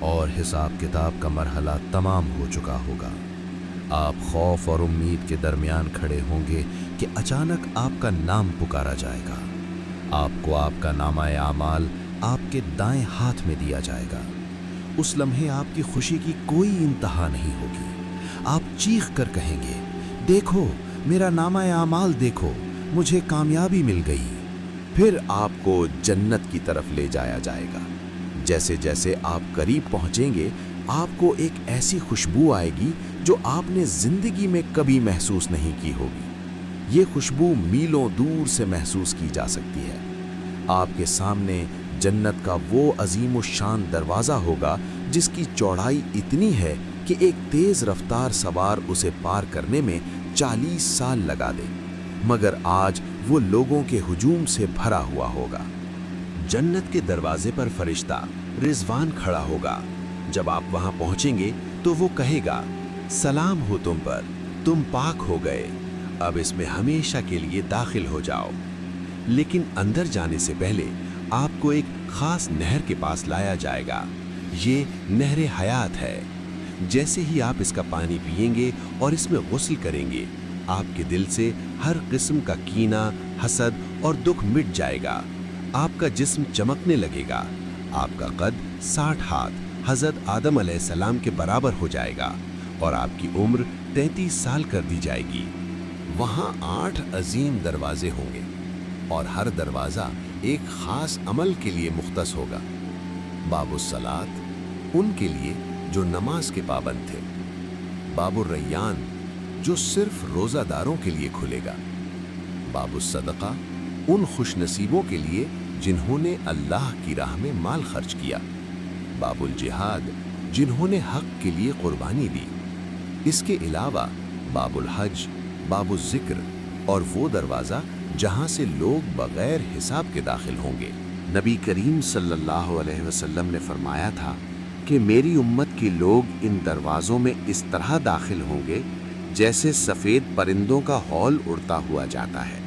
اور حساب کتاب کا مرحلہ تمام ہو چکا ہوگا۔ آپ خوف اور امید کے درمیان کھڑے ہوں گے کہ اچانک آپ کا نام پکارا جائے گا۔ آپ کو آپ کا نامہ اعمال آپ کے دائیں ہاتھ میں دیا جائے گا۔ اس لمحے آپ کی خوشی کی کوئی انتہا نہیں ہوگی۔ آپ چیخ کر کہیں گے، دیکھو میرا نامہ اعمال دیکھو، مجھے کامیابی مل گئی۔ پھر آپ کو جنت کی طرف لے جایا جائے گا۔ جیسے جیسے آپ قریب پہنچیں گے، آپ کو ایک ایسی خوشبو آئے گی جو آپ نے زندگی میں کبھی محسوس نہیں کی ہوگی۔ یہ خوشبو میلوں دور سے محسوس کی جا سکتی ہے۔ آپ کے سامنے جنت کا وہ عظیم الشان دروازہ ہوگا جس کی چوڑائی اتنی ہے کہ ایک تیز رفتار سوار اسے پار کرنے میں 40 سال لگا دے، مگر آج وہ لوگوں کے ہجوم سے بھرا ہوا ہوگا۔ جنت کے دروازے پر فرشتہ رضوان کھڑا ہوگا۔ جب آپ وہاں پہنچیں گے تو وہ کہے گا، سلام ہو تم پر، تم پاک ہو گئے، اب اس میں ہمیشہ کے لیے داخل ہو جاؤ۔ لیکن اندر جانے سے پہلے آپ کو ایک خاص نہر کے پاس لایا جائے گا۔ یہ نہر حیات ہے۔ جیسے ہی آپ اس کا پانی پئیں گے اور اس میں غسل کریں گے، آپ کے دل سے ہر قسم کا کینہ، حسد اور دکھ مٹ جائے گا۔ آپ کا جسم چمکنے لگے گا۔ آپ کا قد 60 ہاتھ حضرت آدم علیہ السلام کے برابر ہو جائے گا اور آپ کی عمر 33 سال کر دی جائے گی۔ وہاں 8 عظیم دروازے ہوں گے اور ہر دروازہ ایک خاص عمل کے لیے مختص ہوگا۔ باب الصلاۃ ان کے لیے جو نماز کے پابند تھے، باب الریان جو صرف روزہ داروں کے لیے کھلے گا، باب الصدقہ ان خوش نصیبوں کے لیے جنہوں نے اللہ کی راہ میں مال خرچ کیا، باب الجہاد جنہوں نے حق کے لیے قربانی دی۔ اس کے علاوہ باب الحج، باب الذکر اور وہ دروازہ جہاں سے لوگ بغیر حساب کے داخل ہوں گے۔ نبی کریم صلی اللہ علیہ وسلم نے فرمایا تھا کہ میری امت کے لوگ ان دروازوں میں اس طرح داخل ہوں گے جیسے سفید پرندوں کا ہال اڑتا ہوا جاتا ہے۔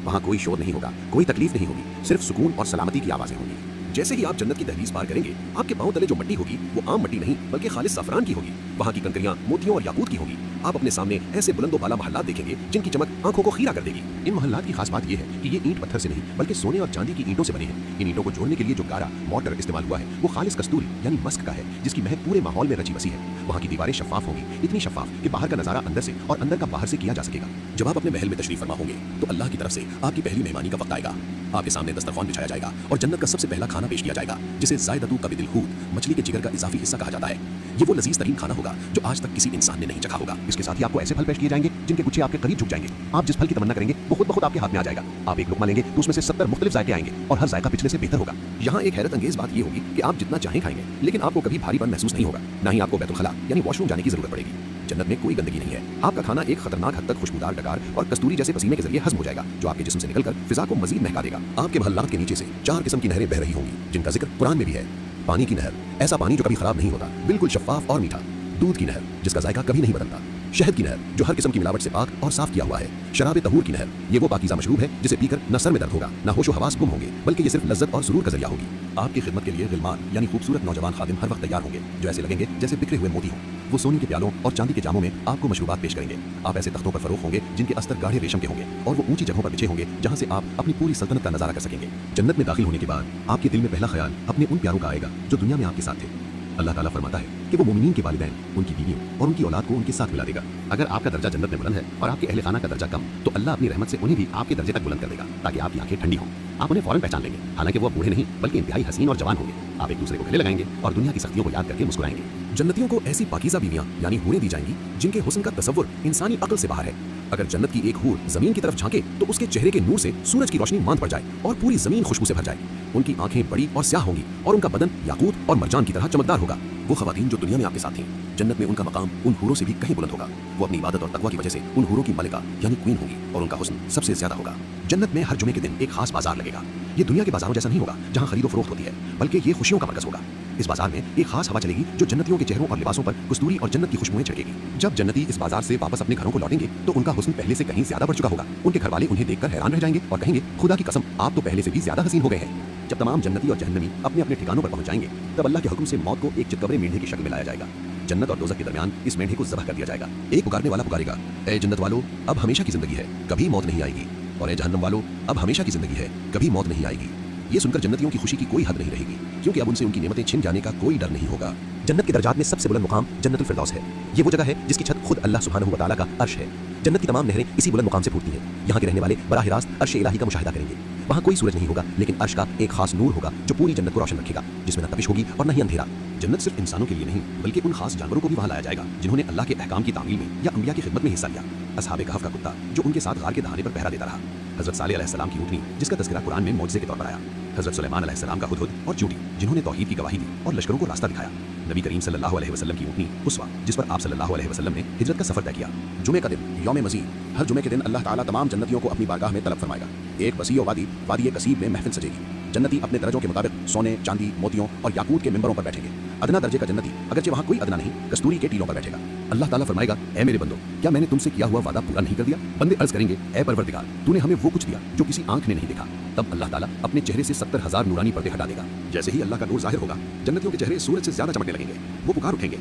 وہاں کوئی شور نہیں ہوگا، کوئی تکلیف نہیں ہوگی، صرف سکون اور سلامتی کی آوازیں ہوں گی۔ جیسے ہی آپ جنت کی دہلیز پار کریں گے، آپ کے پاؤں تلے جو مٹی ہوگی وہ عام مٹی نہیں بلکہ خالص زعفران کی ہوگی۔ وہاں کی کنکریاں موتیوں اور یاقوت کی ہوں گی۔ آپ اپنے سامنے ایسے بلند و بالا محلات دیکھیں گے جن کی چمک آنکھوں کو خیرہ کر دے گی۔ ان محلات کی خاص بات یہ ہے کہ یہ اینٹ پتھر سے نہیں بلکہ سونے اور چاندی کی اینٹوں سے بنے ہیں۔ ان اینٹوں کو جوڑنے کے لیے جو گارا مورٹر استعمال ہوا ہے وہ خالص کستوری یعنی مسک کا ہے، جس کی مہک پورے ماحول میں رچی بسی ہے۔ وہاں کی دیواریں شفاف ہوں گی، اتنی شفاف کہ باہر کا نظارہ اندر سے اور اندر کا باہر سے کیا جا سکے گا۔ جب آپ اپنے محل میں تشریف فرما ہوں گے تو اللہ کی طرف سے آپ کی پہلی مہمانی کا وقت آئے گا۔ آپ کے سامنے دسترخوان بچھایا جائے گا اور جنت کا سب سے پہلا کھانا پیش کیا جائے گا جسے زائدۃ کبد الحوت مچھلی کے جگر کا اضافی حصہ کہا جاتا ہے۔ یہ وہ لذیذ ترین کھانا ہوگا جو آج تک کسی انسان نے نہیں چکھا ہوگا۔ اس کے ساتھ ہی آپ کو ایسے پھل پیش کیے جائیں گے جن کے گچھے آپ کے قریب جھک جائیں گے۔ آپ جس پھل کی تمنا کریں گے وہ خود بخود آپ کے ہاتھ میں آ جائے گا۔ آپ ایک لقمہ لیں گے تو اس میں سے 70 مختلف ذائقے آئیں گے اور ہر ذائقہ پچھلے سے بہتر ہوگا۔ یہاں ایک حیرت انگیز بات یہ ہوگی کہ آپ جتنا چاہیں کھائیں گے لیکن آپ کو کبھی بھاری پن محسوس نہیں ہوگا، نہ ہی آپ کو بیت الخلا یعنی واش روم جانے کی ضرورت پڑے گی۔ جنت میں کوئی گندگی نہیں ہے۔ آپ کا کھانا ایک خطرناک حد تک خوشبودار ڈکار اور کستوری جیسے پسینے کے ذریعے ہضم ہو جائے گا جو آپ کے جسم سے نکل کر فضا کو مزید مہکا دے گا۔ آپ کے محلات کے نیچے سے 4 قسم کی نہریں بہ رہی ہوں گی جن کا ذکر قرآن میں بھی ہے۔ پانی کی نہر، ایسا پانی جو کبھی خراب نہیں ہوتا، بالکل شفاف اور میٹھا۔ دودھ کی نہر جس کا ذائقہ کبھی نہیں بدلتا۔ شہد کی نہر جو ہر قسم کی ملاوٹ سے پاک اور صاف کیا ہوا ہے۔ شراب طہور کی نہر، یہ وہ پاکیزہ مشروب ہے جسے پی کر نہ سر میں درد ہوگا نہ ہوش و حواس گم ہوں گے بلکہ یہ صرف لذت اور سرور کا ذریعہ ہوگی۔ آپ کی خدمت کے لیے غلمان یعنی خوبصورت نوجوان خادم ہر وقت تیار ہوں گے جو ایسے لگیں گے جیسے بکھرے ہوئے موتی ہوں۔ وہ سونے کے پیالوں اور چاندی کے جاموں میں آپ کو مشروبات پیش کریں گے۔ آپ ایسے تختوں پر فروخت ہوں گے جن کے استر گاڑھے ریشم کے ہوں گے اور وہ اونچی جگہوں پر بچھے ہوں گے جہاں سے آپ اپنی پوری سلطنت کا نظارہ کر سکیں گے۔ جنت میں داخل ہونے کے بعد آپ کے دل میں پہلا خیال اپنے ان پیاروں کا آئے گا جو دنیا میں آپ کے ساتھ تھے۔ اللہ تعالیٰ فرماتا ہے کہ وہ مومنین کے والدین، ان کی بیویوں اور ان کی اولاد کو ان کے ساتھ ملا دے گا۔ اگر آپ کا درجہ جنت میں بلند ہے اور آپ کے اہل خانہ کا درجہ کم تو اللہ اپنی رحمت سے انہیں بھی آپ کے درجے تک بلند کر دے گا تاکہ آپ کی آنکھیں ٹھنڈی ہوں۔ آپ انہیں فوراً پہچان لیں گے، حالانکہ وہ بوڑھے نہیں بلکہ انتہائی حسین اور جوان ہوں گے۔ آپ ایک دوسرے کو گلے لگائیں گے اور دنیا کی سختیوں کو یاد کر کے مسکرائیں گے۔ جنتیوں کو ایسی پاکیزہ بیویاں یعنی حوریں دی جائیں گی جن کے حسن کا تصور انسانی عقل سے باہر ہے۔ اگر جنت کی ایک حور زمین کی طرف جھانکے تو اس کے چہرے کے نور سے سورج کی روشنی ماند پڑ جائے اور پوری زمین خوشبو سے بھر جائے۔ ان کی آنکھیں بڑی اور سیاہ ہوں گی اور ان کا بدن یاقوت اور مرجان کی طرح چمکدار ہوگا۔ وہ خواتین جو دنیا میں آپ کے ساتھ تھیں، جنت میں ان کا مقام ان حوروں سے بھی کہیں بلند ہوگا۔ وہ اپنی عبادت اور تقوی کی وجہ سے ان حوروں کی ملکہ یعنی کوئین ہوگی اور ان کا حسن سب سے زیادہ ہوگا۔ جنت میں ہر جمعے کے دن ایک خاص بازار لگے گا۔ یہ دنیا کے بازاروں جیسا نہیں ہوگا جہاں خرید و فروخت ہوتی ہے بلکہ یہ خوشیوں کا مرکز ہوگا۔ इस बाजार में एक खास हवा चलेगी जो जन्नतियों के चेहरों और लिबासों पर कस्तूरी और जन्नत की खुशबुएं छिड़केगी। जब जन्नती इस बाजार से वापस अपने घरों को लौटेंगे तो उनका हुस्न पहले से कहीं ज्यादा बढ़ चुका होगा। उनके घरवाले उन्हें देखकर हैरान रह जाएंगे और कहेंगे, खुदा की कसम, आप तो पहले से भी ज्यादा हसीन हो गए हैं। जब तमाम जन्नती और जहन्नमी अपने अपने ठिकानों पर पहुंच जाएंगे तब अल्लाह के हुक्म से मौत को एक चितकबरे मेंढे की शक्ल में लाया जाएगा। जन्नत और दोज़ख के दरमियान इस मेंढे को ज़बह कर दिया जाएगा। एक पुकारने वाला पुकारेगा, ए जन्नत वालों, अब हमेशा की जिंदगी है, कभी मौत नहीं आएगी। और ए जहन्नम वालों, अब हमेशा की जिंदगी है, कभी मौत नहीं आएगी। ये सुनकर जन्नतियों की खुशी की कोई हद नहीं रहेगी, क्योंकि अब उनसे उनकी नेमतें छिन जाने का कोई डर नहीं होगा। जन्नत के दर्जात में सबसे बुलंद मुकाम जन्नतुल फिरदौस है। ये वो जगह है जिसकी छत खुद अल्लाह सुब्हानहू व तआला का अर्श है। जन्नत की तमाम नहरें इसी बुलंद मुकाम से फूटती हैं। यहाँ के रहने वाले बराह रास्त अर्श इलाही का मुशाहिदा करेंगे। वहाँ कोई सूरज नहीं होगा, लेकिन अर्श का एक खास नूर होगा जो पूरी जन्नत को रोशन रखेगा, जिसमें न तपिश होगी और न ही अंधेरा। जन्नत सिर्फ इंसानों के लिए नहीं बल्कि उन खास जानवरों को भी वहाँ लाया जाएगा जिन्होंने अल्लाह के अहकाम की तामील में या अंबिया की खिदमत में हिस्सा लिया। असहाबे कहफ का कुत्ता जो उनके साथ गार के दहाने पर पहरा देता रहा, हजरत सालेह अलैहिस्सलाम की ऊँटनी जिसका तज़किरा कुरान में मौजज़े के तौर पर आया, हजरत सुलेमान अलैहिस्सलाम का हुदहुद और चूंटी जिन्होंने तौहीद की गवाही दी और लश्करों को रास्ता दिखाया, नबी करीम सल्लल्लाहु अलैहि वसल्लम की ऊँटनी उसवा जिस पर आप सल्लल्लाहु अलैहि वसल्लम ने हिजरत का सफर तय किया। जुमे का दिन यौम मज़ीद, हर जुमे के दिन अल्लाह ताला तमाम जन्नतियों को अपनी बारगाह में तलब फरमाएगा। एक वसी वादी वादी कसीब में महफिल सजेगी। जन्नती अपने दर्जों के मुताबिक सोने, चांदी, मोतियों और याकूत के मिंबरों पर बैठेंगे। अदना दर्जे का जन्नती, अगरचे वहाँ कोई अदना नहीं, कस्तूरी के टीलों पर बैठेगा। अल्लाह ताला फरमाएगा, ए मेरे बंदो, क्या मैंने तुमसे किया हुआ वादा पूरा नहीं कर दिया? बंदे अर्ज करेंगे, ए परवरदिगार, तूने हमें वो कुछ दिया जो किसी आंख ने नहीं देखा। तब अल्लाह ताला अपने चेहरे से 70,000 नूरानी पर्दे हटा देगा। जैसे ही अल्लाह का नूर जाहिर होगा, जन्नतियों के चेहरे सूरज से ज्यादा चमकने लगेंगे। वो पुकार उठेंगे,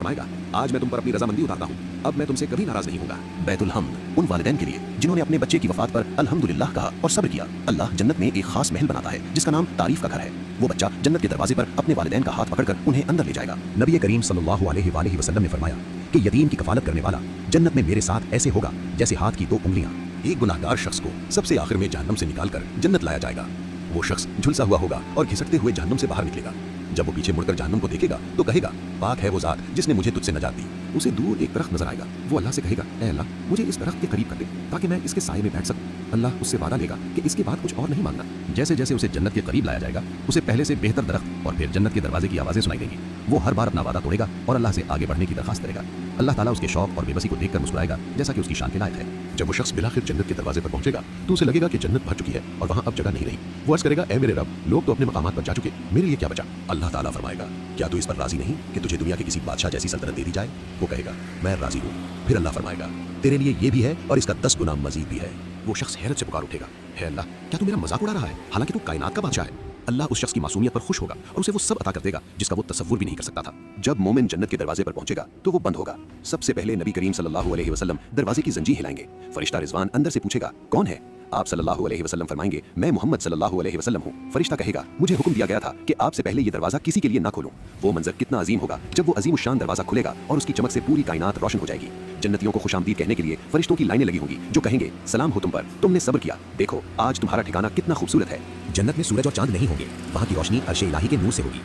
फरमाएगा, आज मैं तुम पर अपनी रजामंदी उतारता हूँ, अब मैं तुमसे कभी नाराज नहीं होगा। बैतुल हम्द, उन वालिदैन के लिए जिन्होंने अपने बच्चे की वफात पर अल्हम्दुलिल्लाह कहा और सब्र किया। अल्लाह जन्नत में एक खास महल बनाता है जिसका नाम तारीफ का घर है। वो बच्चा जन्नत के दरवाजे पर अपने वालिदैन का हाथ पकड़कर उन्हें अंदर ले जाएगा। नबी करीम सल्लल्लाहु अलैहि वसल्लम ने फरमाया कि यतीम की कफालत करने वाला जन्नत में मेरे साथ ऐसे होगा जैसे हाथ की 2 उंगलियां। एक गुनाहगार शख्स को सबसे आखिर में जहन्नम से निकालकर जन्नत लाया जाएगा। वो शख्स झुलसा हुआ होगा और घिसकते हुए जहन्नम से बाहर निकलेगा। जब वो पीछे मुड़कर जहन्नम को देखेगा तो कहेगा, पाक है वो ज़ात जिसने मुझे तुझसे नजात दी। उसे दूर एक दरख्त नजर आएगा। वो अल्लाह से कहेगा, ए अल्लाह, मुझे इस दरख्त के करीब कर दे ताकि मैं इसके साये में बैठ सकूं। अल्लाह उससे वादा लेगा कि इसके बाद कुछ और नहीं मांगना। जैसे जैसे उसे जन्नत के करीब लाया जाएगा, उसे पहले से बेहतर दरख्त और फिर जन्नत के दरवाजे की आवाज़ें सुनाई देंगी। वो हर बार अपना वादा तोड़ेगा और अल्लाह से आगे बढ़ने की दरखास्त करेगा। अल्लाह ताला उसके शौक और बेबसी को देखकर मुस्कुराएगा जैसा कि उसकी शान के लायक है। जब वो शख्स बिलाखिर जन्नत के दरवाजे पर पहुंचेगा तो उसे लगेगा कि जन्नत भर चुकी है और वहाँ अब जगह नहीं रही। वो अर्ज करेगा, ए मेरे रब, लोग तो अपने मकामात पर जा चुके, मेरे लिए क्या बचा? अल्लाह ताला फरमाएगा, क्या तू इस पर राजी नहीं कि तुझे दुनिया के किसी बादशाह जैसी सल्तनत दे दी जाए? वो कहेगा, मैं राजी हूँ। फिर अल्लाह फरमाएगा, तेरे लिए ये भी है और इसका 10 गुना मजीद भी है। वो शख्स हैरत से पुकार उठेगा, है अल्लाह, क्या तू मेरा मजाक उड़ा रहा है? हालांकि तू कायनात का बादशाह है। अल्लाह उस शख्स की मासूमियत पर खुश होगा और उसे वो सब अता कर देगा जिसका वो तसव्वुर भी नहीं कर सकता था। जब मोमिन जन्नत के दरवाजे पर पहुंचेगा तो वो बंद होगा। सबसे पहले नबी करीम सल्लल्लाहु अलैहि वसल्लम दरवाजे की जंजीर हिलाएंगे। फरिश्ता रिजवान अंदर से पूछेगा, कौन है? आप सल्लल्लाहु अलैहि वसल्लम फरमाएंगे, मैं मोहम्मद सल्लल्लाहु अलैहि वसल्लम हूँ। फरिश्ता कहेगा, मुझे हुक्म दिया गया था कि आपसे पहले ये दरवाजा किसी के लिए ना खोलूं। वो मंजर कितना अजीम होगा जब वो अजीम शान दरवाजा खुलेगा और उसकी चमक से पूरी कायनात रोशन हो जाएगी। जन्नतियों को खुशामदीद कहने के लिए फरिश्तों की लाइनें लगी होंगी जो कहेंगे, सलाम हो तुम पर, तुमने सब्र किया, देखो आज तुम्हारा ठिकाना कितना खूबसूरत है। जन्नत में सूरज और चांद नहीं होंगे, वहाँ की रोशनी अर्श इलाही के नूर से होगी।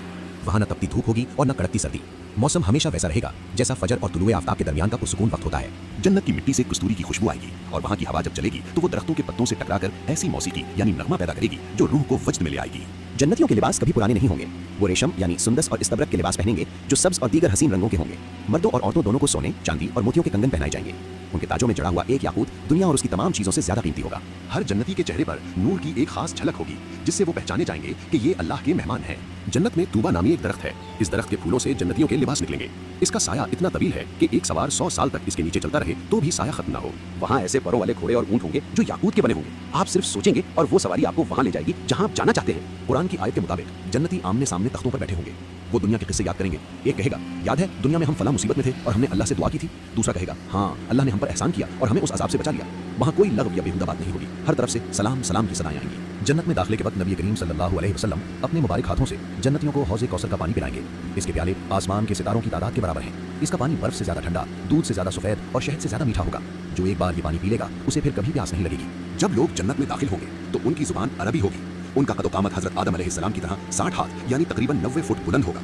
वहाँ न तपती धूप होगी और न कड़कती सर्दी। मौसम हमेशा वैसा रहेगा जैसा फजर और तुलुए आफ्ताब के दरमियान का पुरसुकून वक्त होता है। जन्नत की मिट्टी से कस्तूरी की खुशबू आएगी और वहाँ की हवा जब चलेगी तो वो दरख्तों के पत्तों से टकराकर ऐसी मौसीकी यानी नगमा पैदा करेगी जो रूह को वज्द में ले आएगी। जन्नतियों के लिबास कभी पुराने नहीं होंगे। वो रेशम यानी सुंदस और इस्तबरक के लिबास पहनेंगे जो सब्ज और दीगर हसीन रंगों के होंगे। मर्दों और औरतों दोनों को सोने, चांदी और मोतियों के कंगन पहनाए जाएंगे। उनके ताजों में जड़ा हुआ एक याकूत दुनिया और उसकी तमाम चीजों से ज्यादा कीमती होगा। हर जन्नती के चेहरे पर नूर की एक खास झलक होगी जिससे वो पहचाने जाएंगे कि ये अल्लाह के मेहमान हैं। जन्नत में तूबा नामी एक दरख्त है। इस दरख्त के फूलों से जन्नतियों के लिबास निकलेंगे। इसका साया इतना तवील है कि एक सवार 100 साल तक इसके नीचे चलता रहे तो भी साया खत्म ना हो। वहाँ ऐसे परों वाले घोड़े और ऊंट होंगे जो याकूत के बने होंगे। आप सिर्फ सोचेंगे और वो सवारी आपको वहाँ ले जाएगी जहाँ आप जाना चाहते हैं। कुरान की आयत के मुताबिक जन्नती आमने सामने तख्तों पर बैठे होंगे। वो दुनिया के किस्से याद करेंगे। एक कहेगा, याद है दुनिया में हम फला मुसीबत में थे और हमने अल्लाह से दुआ की थी। दूसरा कहेगा, हाँ अल्लाह ने हम पर एहसान किया और हमें उस अजाब से बचा लिया। वहाँ कोई लग़व या बेहुदा बात नहीं होगी। हर तरफ से सलाम सलाम की सदाएं आएंगी। जन्नत में दाखिले के वक्त नबी करीम सल्लल्लाहु अलैहि वसल्लम अपने मुबारक हाथों से जन्नतियों को हौज़े कौसर का पानी पिलाएंगे। इसके प्याले आसमान के सितारों की तादाद के बराबर हैं। इसका पानी बर्फ से ज्यादा ठंडा, दूध से ज्यादा सफेद और शहद से ज्यादा मीठा होगा। जो एक बार ये पानी पी लेगा उसे फिर कभी प्यास नहीं लगेगी। जब लोग जन्नत में दाखिल होंगे तो उनकी जुबान अरबी होगी। उनका कद-ओ-कामत हजरत आदम अलैहिस्सलाम की तरह 60 हाथ यानी तकरीबन 90 फुट बुलंद होगा।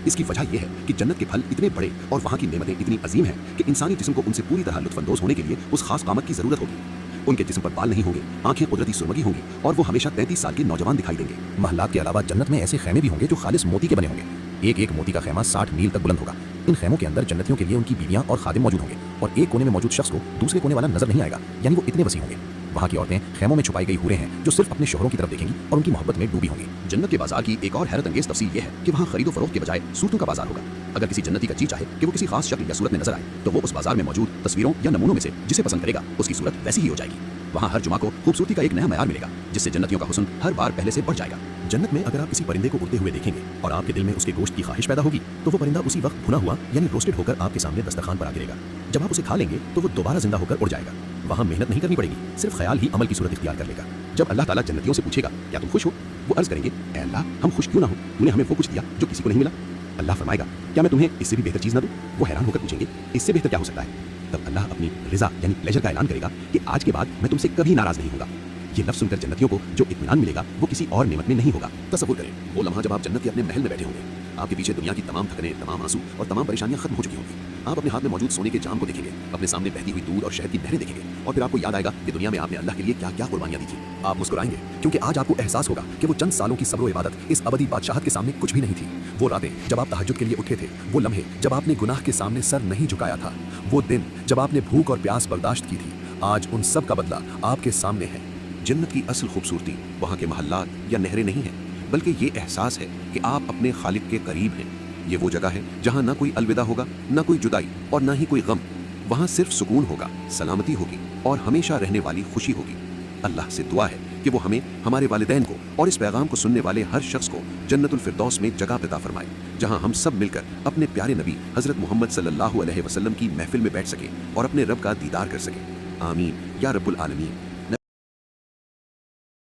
इसकी वजह यह है कि जन्नत के फल इतने बड़े और वहाँ की नेमतें इतनी अजीम हैं कि इंसानी जिस्म को उनसे पूरी तरह लुत्फानंदोज होने के लिए उस खास कामत की जरूरत होगी। उनके जिस्म पर बाल नहीं होंगे, आंखें कुदरती सुरमगी होंगी और वो हमेशा 33 साल के नौजवान दिखाई देंगे। महलात के अलावा जन्नत में ऐसे खेमे भी होंगे जो खालिस मोती के बने होंगे। एक एक मोती का खेमा 60 मील तक बुलंद होगा। इन खेमों के अंदर जन्नतियों के लिए उनकी बीवियां और खादिम मौजूद होंगे और एक कोने में मौजूद शख्स को दूसरे कोने वाला नजर नहीं आएगा, यानी वो इतने वसी होंगे। वहाँ की औरतें खैमों में छुपाई गई हूरें हैं जो सिर्फ अपने शोहरों की तरफ देखेंगी और उनकी मोहब्बत में डूबी होंगी। जन्नत के बाजार की एक और हैरत अंगेज तफसीर यह है कि वहाँ खरीदो फरोख्त के बजाय सूरतों का बाजार होगा। अगर किसी जन्नती का जी चाहे कि वो किसी खास शक्ल या सूरत में नजर आए तो वो उस बाजार में मौजूद तस्वीरों या नमूनों में से जिसे पसंद करेगा उसकी सूरत वैसी ही हो जाएगी। वहाँ हर जुमा को खूबसूरती का एक नया मयार मिलेगा जिससे जन्नतियों का हुस्न हर बार पहले से बढ़ जाएगा। जन्नत में अगर आप किसी परिंदे को उड़ते हुए देखेंगे और आपके दिल में उसके गोश्त की ख्वाहिश पैदा होगी तो वो परिंदा उसी वक्त भुना हुआ यानी रोस्टेड होकर आपके सामने दस्तरखान पर आ गिरेगा। जब आप उसे खा लेंगे तो वो दोबारा जिंदा होकर उड़ जाएगा। वहाँ मेहनत नहीं करनी पड़ेगी, सिर्फ ख्याल ही अमल की सूरत इख्तियार कर लेगा। जब अल्लाह ताला जन्नतियों से पूछेगा क्या तुम खुश हो, वो अर्ज करेंगे ऐ अल्लाह हम खुश क्यों ना हो, तूने हमें वो कुछ दिया जो किसी को नहीं मिला। अल्लाह फरमाएगा क्या मैं तुम्हें इससे भी बेहतर चीज़ ना दूं। वो हैरान होकर पूछेंगे इससे बेहतर क्या हो सकता है। तब अल्लाह अपनी रिजा यानी प्लेजर का ऐलान करेगा कि आज के बाद मैं तुमसे कभी नाराज नहीं होगा। ये लफ्ज़ सुनकर जन्नतियों को जो इत्मीनान मिलेगा वो किसी और नेमत में नहीं होगा। तसव्वुर करें वो लम्हा जब आप जन्नत के अपने महल में बैठे होंगे, आपके पीछे दुनिया की तमाम थकने, तमाम आंसू और तमाम परेशानियां खत्म हो चुकी होंगी। आप अपने हाथ में मौजूद सोने के जाम को देखेंगे, अपने सामने बहती हुई दूध और शहद की नहरें देखेंगे और फिर आपको याद आएगा कि दुनिया में आपने अल्लाह के लिए क्या क्या कुर्बानियां दी थी। आप मुस्कुराएंगे क्योंकि आज आपको एहसास होगा कि वो चंद सालों की सब्र इबादत इस अबदी बादशाहत के सामने कुछ भी नहीं थी। वो रातें जब आप तहज्जुद के लिए उठे थे, वो लम्हे जब आपने गुनाह के सामने सर नहीं झुकाया था, वो दिन जब आपने भूख और प्यास बर्दाश्त की थी, आज उन सब का बदला आपके सामने है। जन्नत की असल खूबसूरती वहाँ के महल्लात या नहरें नहीं है, बल्कि ये एहसास है कि आप अपने खालिक के करीब हैं। ये वो जगह है जहाँ ना कोई अलविदा होगा, ना कोई जुदाई और ना ही कोई गम। वहाँ सिर्फ सुकून होगा, सलामती होगी और हमेशा रहने वाली खुशी होगी। अल्लाह से दुआ है कि वो हमें, हमारे वालिदैन को और इस पैगाम को सुनने वाले हर शख्स को जन्नतुल फिरदौस में जगह अता फरमाए, जहाँ हम सब मिलकर अपने प्यारे नबी हज़रत मोहम्मद सल्लल्लाहु अलैहि वसल्लम की महफिल में बैठ सकें और अपने रब का दीदार कर सकें। आमीन या रब्बुल आलमीन।